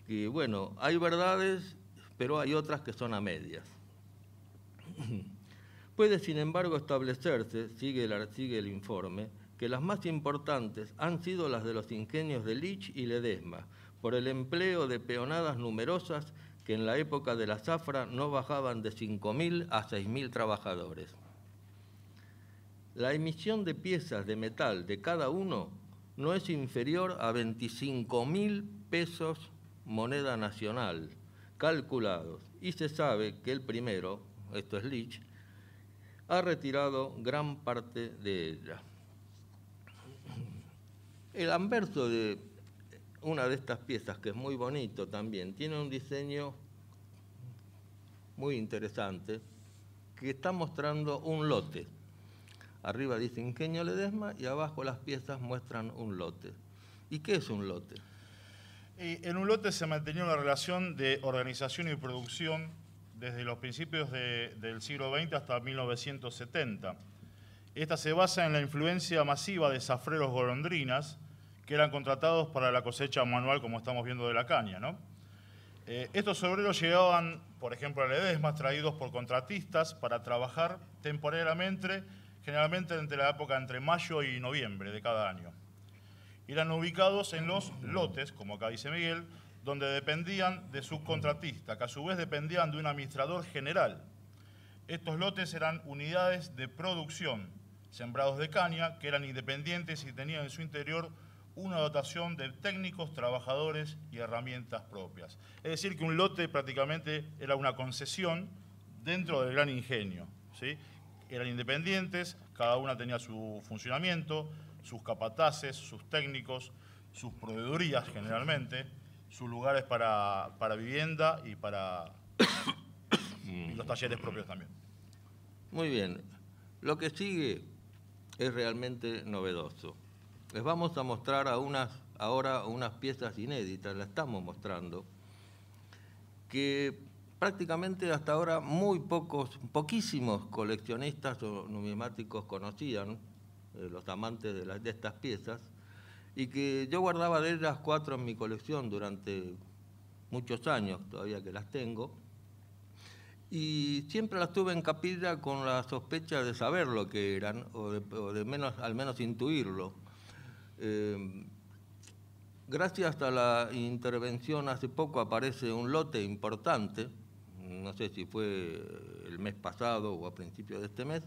que, bueno, hay verdades, pero hay otras que son a medias. Puede, sin embargo, establecerse, sigue el informe, que las más importantes han sido las de los ingenios de Lich y Ledesma, por el empleo de peonadas numerosas que en la época de la zafra no bajaban de 5.000 a 6.000 trabajadores. La emisión de piezas de metal de cada uno no es inferior a 25.000 pesos moneda nacional, calculados, y se sabe que el primero, esto es Lich, ha retirado gran parte de ella. El anverso de una de estas piezas, que es muy bonito también, tiene un diseño muy interesante, que está mostrando un lote. Arriba dice Ingenio Ledesma y abajo las piezas muestran un lote. ¿Y qué es un lote? En un lote se mantenía una relación de organización y producción desde los principios del siglo XX hasta 1970. Esta se basa en la influencia masiva de zafreros golondrinas que eran contratados para la cosecha manual, como estamos viendo, de la caña, ¿no? Estos obreros llegaban, por ejemplo, a Ledesma, traídos por contratistas para trabajar temporalmente, generalmente entre la época entre mayo y noviembre de cada año. Eran ubicados en los lotes, como acá dice Miguel, donde dependían de subcontratistas, que a su vez dependían de un administrador general. Estos lotes eran unidades de producción, sembrados de caña, que eran independientes y tenían en su interior una dotación de técnicos, trabajadores y herramientas propias. Es decir, que un lote prácticamente era una concesión dentro del gran ingenio, ¿sí? Eran independientes, cada una tenía su funcionamiento, sus capataces, sus técnicos, sus proveedurías generalmente, sus lugares para vivienda y para y los talleres propios también. Muy bien. Lo que sigue es realmente novedoso. Les vamos a mostrar ahora unas piezas inéditas, las estamos mostrando, que prácticamente hasta ahora poquísimos coleccionistas o numismáticos conocían, los amantes de estas piezas, y que yo guardaba de ellas 4 en mi colección durante muchos años, todavía que las tengo, y siempre las tuve en capilla con la sospecha de saber lo que eran, o al menos intuirlo. Gracias a la intervención, hace poco aparece un lote importante, no sé si fue el mes pasado o a principios de este mes,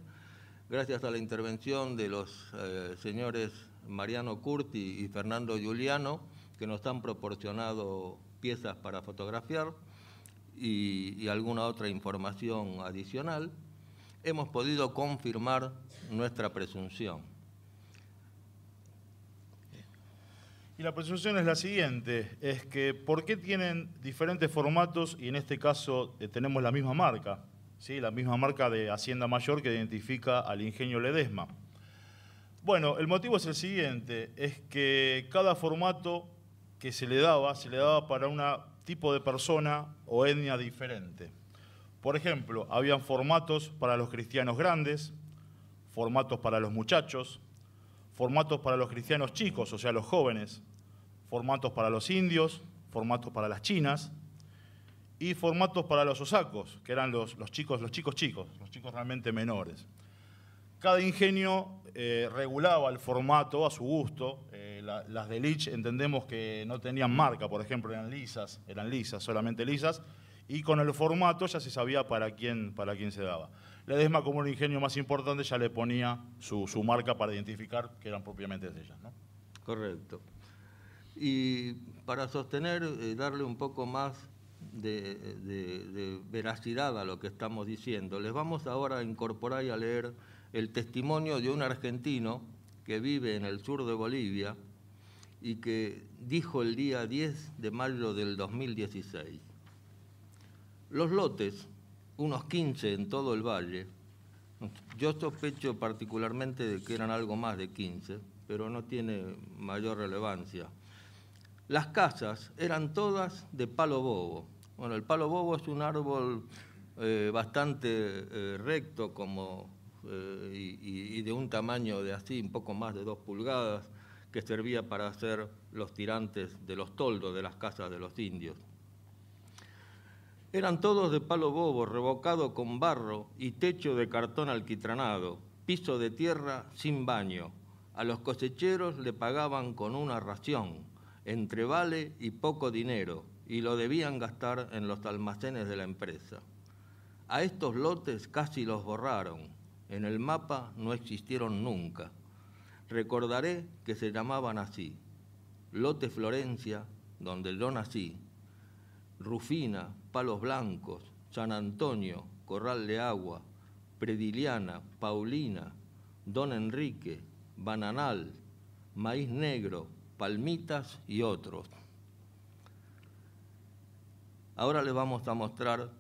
gracias a la intervención de los señores Mariano Curti y Fernando Giuliano, que nos han proporcionado piezas para fotografiar y alguna otra información adicional, hemos podido confirmar nuestra presunción. Y la presunción es la siguiente, es que ¿por qué tienen diferentes formatos y en este caso tenemos la misma marca? ¿Sí? La misma marca de Hacienda Mayor que identifica al ingenio Ledesma. Bueno, el motivo es el siguiente, es que cada formato que se le daba para un tipo de persona o etnia diferente. Por ejemplo, habían formatos para los cristianos grandes, formatos para los muchachos, formatos para los cristianos chicos, o sea, los jóvenes, formatos para los indios, formatos para las chinas y formatos para los osacos, que eran los chicos realmente menores. Cada ingenio regulaba el formato a su gusto. Las de Lich entendemos que no tenían marca, por ejemplo, eran lisas, solamente lisas, y con el formato ya se sabía para quién se daba. Ledesma, como un ingenio más importante, ya le ponía su marca para identificar que eran propiamente de ellas, ¿no? Correcto. Y para sostener, darle un poco más de veracidad a lo que estamos diciendo, les vamos ahora a incorporar y a leer el testimonio de un argentino que vive en el sur de Bolivia y que dijo el día 10 de mayo del 2016: los lotes, unos 15 en todo el valle, yo sospecho particularmente de que eran algo más de 15, pero no tiene mayor relevancia. Las casas eran todas de palo bobo. Bueno, el palo bobo es un árbol bastante recto y de un tamaño de así, un poco más de 2 pulgadas, que servía para hacer los tirantes de los toldos de las casas de los indios. Eran todos de palo bobo, revocado con barro y techo de cartón alquitranado, piso de tierra sin baño. A los cosecheros le pagaban con una ración, entre vale y poco dinero, y lo debían gastar en los almacenes de la empresa. A estos lotes casi los borraron, en el mapa no existieron nunca. Recordaré que se llamaban así: Lote Florencia, donde yo nací, Rufina, Palos Blancos, San Antonio, Corral de Agua, Prediliana, Paulina, Don Enrique, Bananal, Maíz Negro, Palmitas y otros. Ahora les vamos a mostrar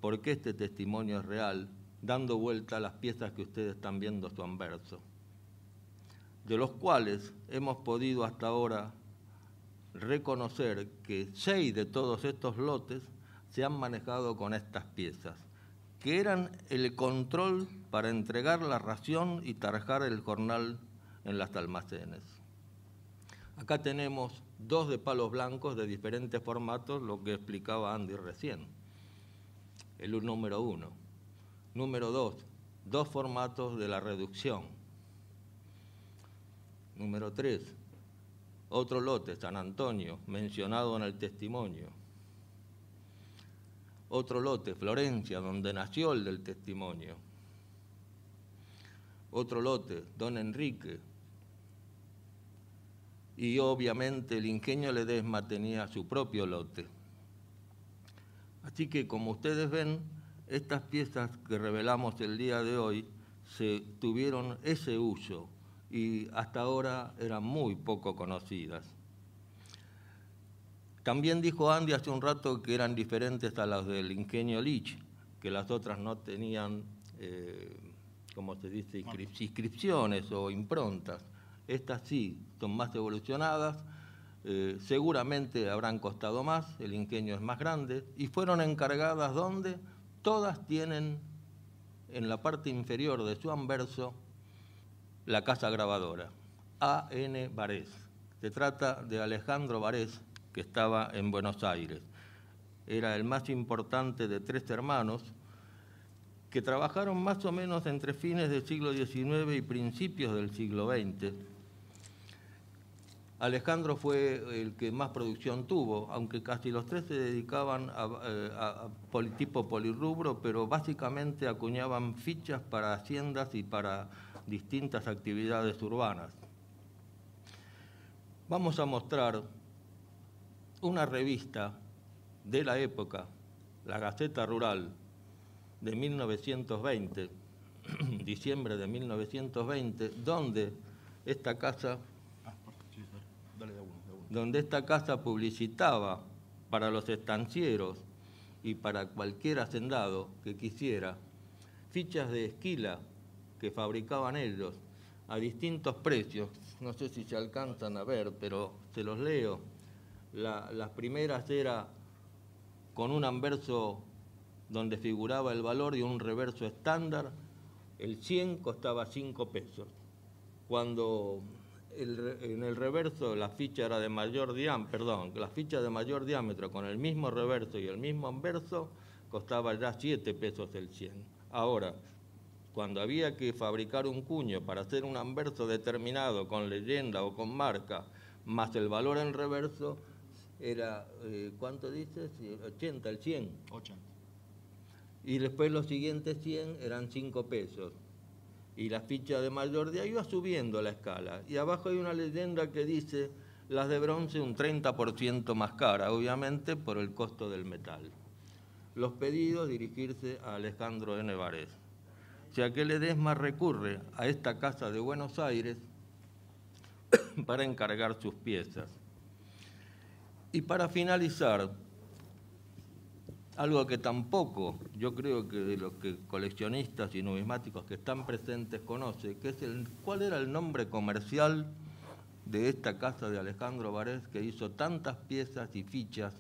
por qué este testimonio es real, dando vuelta a las piezas que ustedes están viendo a su anverso, de los cuales hemos podido hasta ahora reconocer que 6 de todos estos lotes se han manejado con estas piezas, que eran el control para entregar la ración y tarjar el jornal en las almacenes. Acá tenemos 2 de palos blancos de diferentes formatos, lo que explicaba Andy recién. El número 1. Número 2, 2 formatos de la reducción. Número 3, otro lote, San Antonio, mencionado en el testimonio. Otro lote, Florencia, donde nació el del testimonio. Otro lote, Don Enrique. Y obviamente el ingenio Ledesma tenía su propio lote. Así que, como ustedes ven, estas piezas que revelamos el día de hoy tuvieron ese uso y hasta ahora eran muy poco conocidas. También dijo Andy hace un rato que eran diferentes a las del ingenio Lich, que las otras no tenían, como se dice, inscripciones o improntas. Estas sí, son más evolucionadas, seguramente habrán costado más, el ingenio es más grande, y fueron encargadas donde todas tienen en la parte inferior de su anverso la casa grabadora, A.N. Varés. Se trata de Alejandro Varés, que estaba en Buenos Aires. Era el más importante de 3 hermanos que trabajaron más o menos entre fines del siglo XIX y principios del siglo XX. Alejandro fue el que más producción tuvo, aunque casi los 3 se dedicaban a tipo polirrubro, pero básicamente acuñaban fichas para haciendas y para distintas actividades urbanas. Vamos a mostrar una revista de la época, la Gaceta Rural, de 1920, diciembre de 1920, donde esta casa publicitaba para los estancieros y para cualquier hacendado que quisiera fichas de esquila que fabricaban ellos a distintos precios. No sé si se alcanzan a ver, pero se los leo. Las primeras era con un anverso donde figuraba el valor y un reverso estándar. El 100 costaba 5 pesos. Cuando en el reverso la ficha era de mayor diámetro, la ficha de mayor diámetro con el mismo reverso y el mismo anverso costaba ya 7 pesos el 100. Ahora, cuando había que fabricar un cuño para hacer un anverso determinado con leyenda o con marca, más el valor en reverso, era, ¿cuánto dices? 80, el 100. 80. Y después los siguientes 100 eran 5 pesos. Y la ficha de mayor día iba subiendo la escala. Y abajo hay una leyenda que dice, las de bronce un 30% más cara, obviamente por el costo del metal. Los pedidos dirigirse a Alejandro N. Varés. O sea que Ledesma recurre a esta casa de Buenos Aires para encargar sus piezas. Y para finalizar, algo que tampoco yo creo que de los que coleccionistas y numismáticos que están presentes conoce, que es cuál era el nombre comercial de esta casa de Alejandro Varés, que hizo tantas piezas y fichas,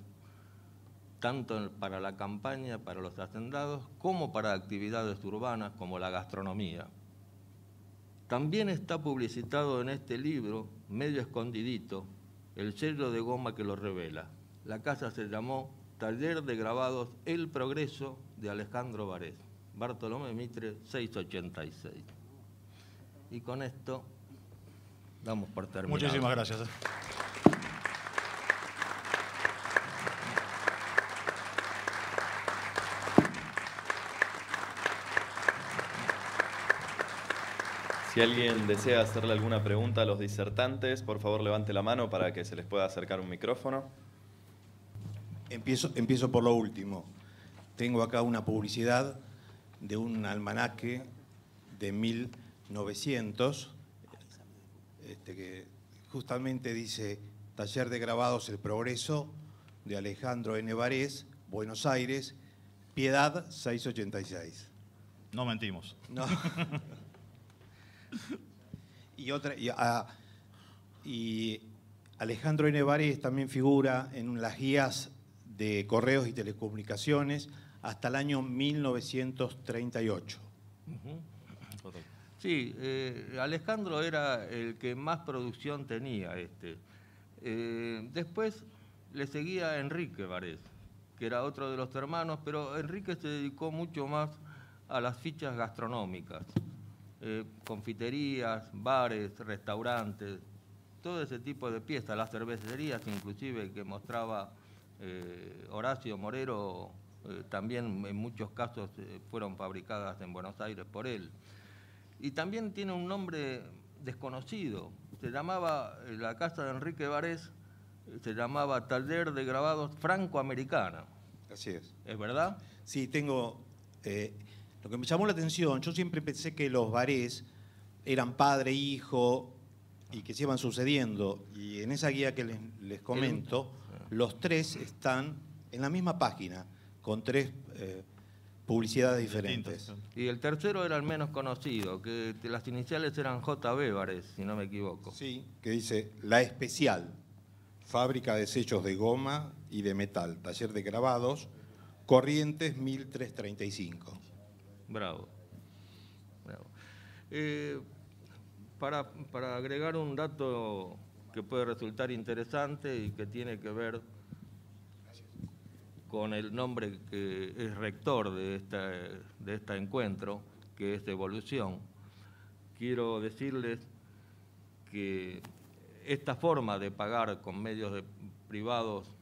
tanto para la campaña, para los hacendados, como para actividades urbanas como la gastronomía. También está publicitado en este libro, medio escondidito, el sello de goma que lo revela. La casa se llamó Taller de Grabados El Progreso de Alejandro Varés, Bartolomé Mitre 686. Y con esto damos por terminado. Muchísimas gracias. Si alguien desea hacerle alguna pregunta a los disertantes, por favor levante la mano para que se les pueda acercar un micrófono. Empiezo por lo último. Tengo acá una publicidad de un almanaque de 1900, que justamente dice Taller de Grabados El Progreso de Alejandro N. Varés, Buenos Aires, Piedad 686. No mentimos. No. Y Alejandro N. Varés también figura en las guías de correos y telecomunicaciones hasta el año 1938. Sí, Alejandro era el que más producción tenía. Después le seguía Enrique Varés, que era otro de los hermanos, pero Enrique se dedicó mucho más a las fichas gastronómicas. Confiterías, bares, restaurantes, todo ese tipo de piezas, las cervecerías inclusive que mostraba Horacio Morero, también en muchos casos fueron fabricadas en Buenos Aires por él. Y también tiene un nombre desconocido, se llamaba, la casa de Enrique Varés, se llamaba Taller de Grabados Franco-Americana. Así es. ¿Es verdad? Sí, tengo... lo que me llamó la atención, yo siempre pensé que los Varés eran padre, hijo, y que se iban sucediendo. Y en esa guía que les comento, los tres están en la misma página, con tres publicidades diferentes. Y el tercero era el menos conocido, que las iniciales eran JB Varés, si no me equivoco. Sí, que dice La Especial, fábrica de desechos de goma y de metal, taller de grabados, Corrientes 1335. Bravo. Bravo. Para agregar un dato que puede resultar interesante y que tiene que ver con el nombre que es rector de este encuentro, que es Evolución, quiero decirles que esta forma de pagar con medios privados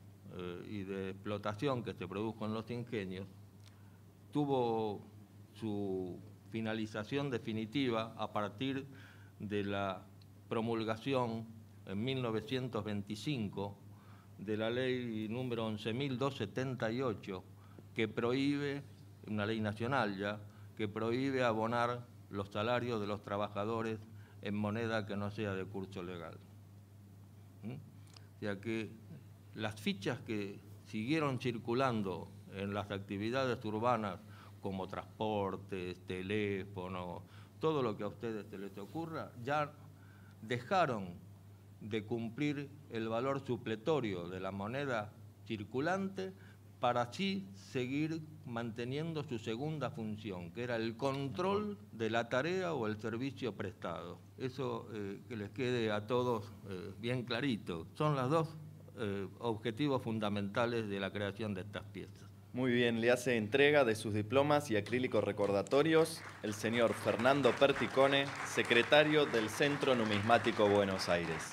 y de explotación que se produjo en los ingenios tuvo su finalización definitiva a partir de la promulgación en 1925 de la ley número 11.278, que prohíbe, una ley nacional ya, que prohíbe abonar los salarios de los trabajadores en moneda que no sea de curso legal. O sea que las fichas que siguieron circulando en las actividades urbanas, como transportes, teléfonos, todo lo que a ustedes se les ocurra, ya dejaron de cumplir el valor supletorio de la moneda circulante para así seguir manteniendo su segunda función, que era el control de la tarea o el servicio prestado. Eso que les quede a todos bien clarito. Son los dos objetivos fundamentales de la creación de estas piezas. Muy bien, le hace entrega de sus diplomas y acrílicos recordatorios el señor Fernando Perticone, secretario del Centro Numismático Buenos Aires.